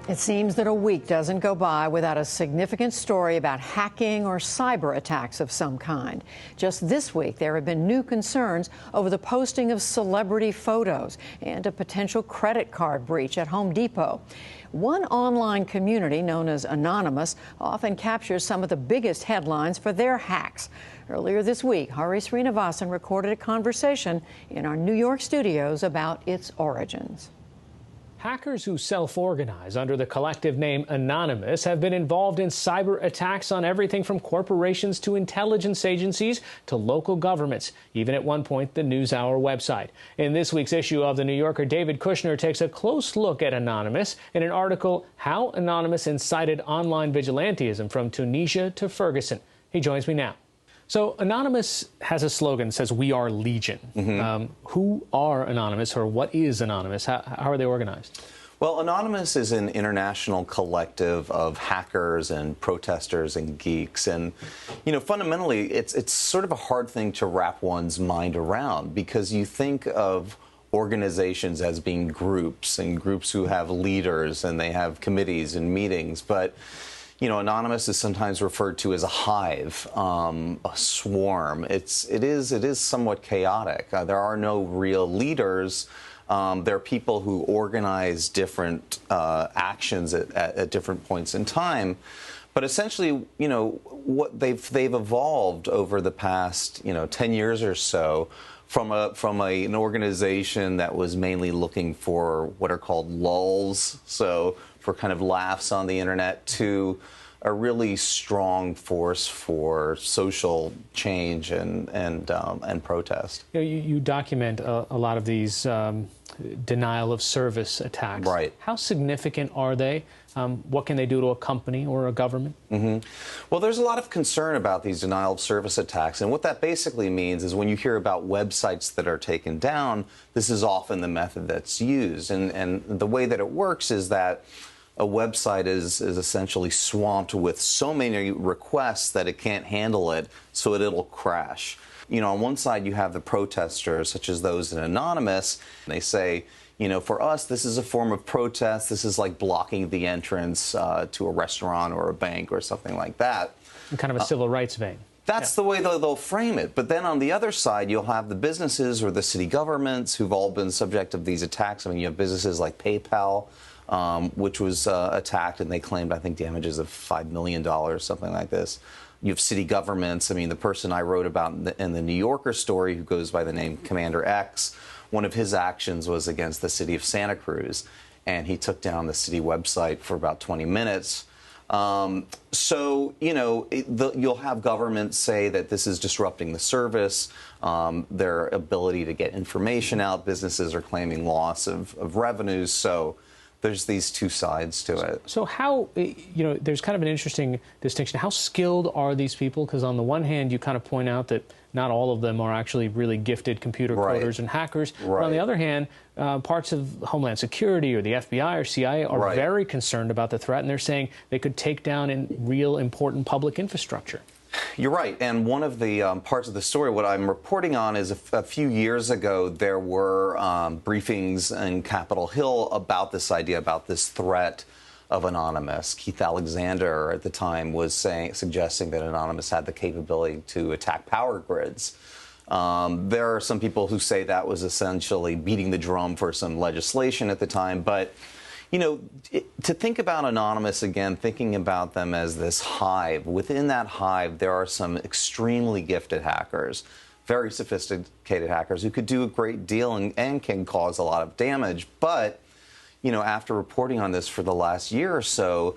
It seems that a week doesn't go by without a significant story about hacking or cyber attacks of some kind. Just this week, there have been new concerns over the posting of celebrity photos and a potential credit card breach at Home Depot. One online community known as Anonymous often captures some of the biggest headlines for their hacks. Earlier this week, Hari Srinivasan recorded a conversation in our New York studios about its origins. Hackers who self-organize under the collective name Anonymous have been involved in cyber attacks on everything from corporations to intelligence agencies to local governments, even at one point the NewsHour website. In this week's issue of The New Yorker, David Kushner takes a close look at Anonymous in an article, How Anonymous Incited Online Vigilantism from Tunisia to Ferguson. He joins me now. So Anonymous has a slogan that says, "We are Legion." Who are Anonymous, or what is Anonymous? How are they organized? Well, Anonymous is an international collective of hackers and protesters and geeks. And, you know, fundamentally, it's sort of a hard thing to wrap one's mind around, because you think of organizations as being groups, and groups who have leaders and they have committees and meetings. But you know, Anonymous is sometimes referred to as a hive, a swarm. It is somewhat chaotic. There are no real leaders. There are people who organize different actions at different points in time. But essentially, you know, what they've evolved over the past, 10 years or so from an organization that was mainly looking for what are called lulls, so for kind of laughs on the internet, to a really strong force for social change and protest. You document a lot of these denial of service attacks. Right. How significant are they? What can they do to a company or a government? Well, there's a lot of concern about these denial of service attacks. And what that basically means is when you hear about websites that are taken down, this is often the method that's used. And the way that it works is that a website is essentially swamped with so many requests that it can't handle it, so it'll crash. You know, on one side you have the protesters, such as those in Anonymous, and they say, you know, for us, this is a form of protest. This is like blocking the entrance to a restaurant or a bank or something like that. In kind of a civil rights vein. That's the way they'll frame it. But then on the other side, you'll have the businesses or the city governments who've all been subject of these attacks. I mean, you have businesses like PayPal, which was attacked, and they claimed, I think, damages of $5 million, something like this. You have city governments. I mean, the person I wrote about in the New Yorker story, who goes by the name Commander X, one of his actions was against the city of Santa Cruz, and he took down the city website for about 20 minutes. So, you know, you'll have governments say that this is disrupting the service, their ability to get information out. Businesses are claiming loss of revenues. So there's these two sides to it. So how, you know, there's kind of an interesting distinction. How skilled are these people? Because on the one hand, you kind of point out that not all of them are actually really gifted computer coders and hackers. Right. But on the other hand, parts of Homeland Security or the FBI or CIA are very concerned about the threat, and they're saying they could take down in real important public infrastructure. You're right. And one of the parts of the story, what I'm reporting on, is a few years ago, there were briefings in Capitol Hill about this idea, about this threat of Anonymous. Keith Alexander at the time was suggesting that Anonymous had the capability to attack power grids. There are some people who say that was essentially beating the drum for some legislation at the time. But you know, to think about Anonymous again, thinking about them as this hive, within that hive, there are some extremely gifted hackers, very sophisticated hackers who could do a great deal and can cause a lot of damage. But, you know, after reporting on this for the last year or so,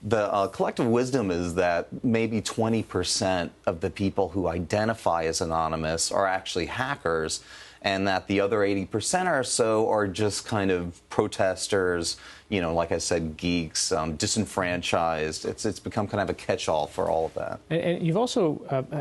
the collective wisdom is that maybe 20% of the people who identify as Anonymous are actually hackers, and that the other 80% or so are just kind of protesters, you know, like I said, geeks, disenfranchised. It's become kind of a catch-all for all of that. And you've also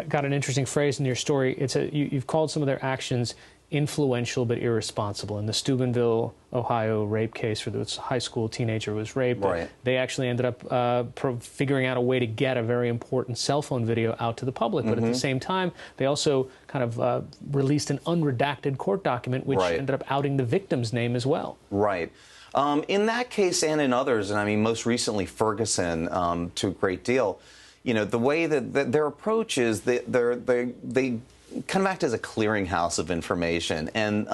got an interesting phrase in your story. You've called some of their actions influential but irresponsible. In the Steubenville, Ohio rape case, where this high school teenager was raped, they actually ended up figuring out a way to get a very important cell phone video out to the public. But at the same time, they also kind of released an unredacted court document, which ended up outing the victim's name as well. Right. In that case and in others, and I mean most recently Ferguson to a great deal, the way that their approach is they kind of act as a clearinghouse of information, and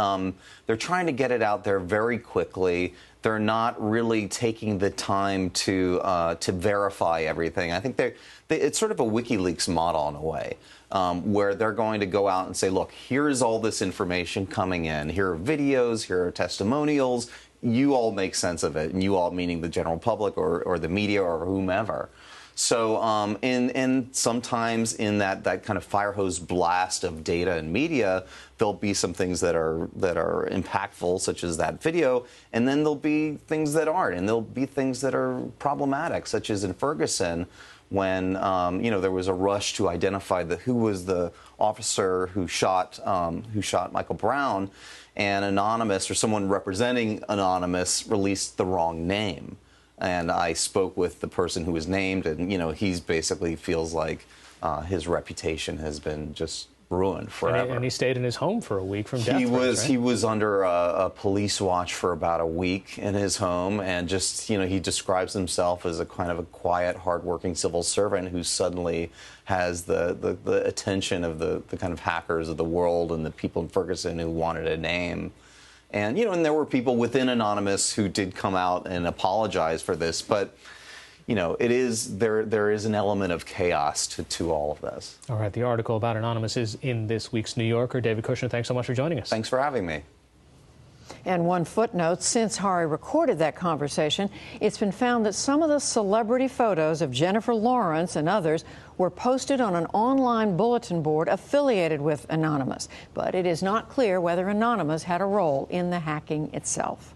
they're trying to get it out there very quickly. They're not really taking the time to verify everything. I think it's sort of a WikiLeaks model in a way, where they're going to go out and say, look, here's all this information coming in. Here are videos, here are testimonials. You all make sense of it, and you all meaning the general public or the media or whomever. So, and sometimes in that kind of fire hose blast of data and media, there'll be some things that are impactful, such as that video, and then there'll be things that aren't, and there'll be things that are problematic, such as in Ferguson, when there was a rush to identify who was the officer who shot Michael Brown, and Anonymous or someone representing Anonymous released the wrong name. And I spoke with the person who was named, and he basically feels like his reputation has been just ruined forever. And he stayed in his home for a week from death threats, right? He was under a police watch for about a week in his home, and just he describes himself as a kind of a quiet, hardworking civil servant who suddenly has the attention of the kind of hackers of the world and the people in Ferguson who wanted a name. And, and there were people within Anonymous who did come out and apologize for this. But, there is an element of chaos to all of this. All right. The article about Anonymous is in this week's New Yorker. David Kushner, thanks so much for joining us. Thanks for having me. And one footnote, since Hari recorded that conversation, it's been found that some of the celebrity photos of Jennifer Lawrence and others were posted on an online bulletin board affiliated with Anonymous. But it is not clear whether Anonymous had a role in the hacking itself.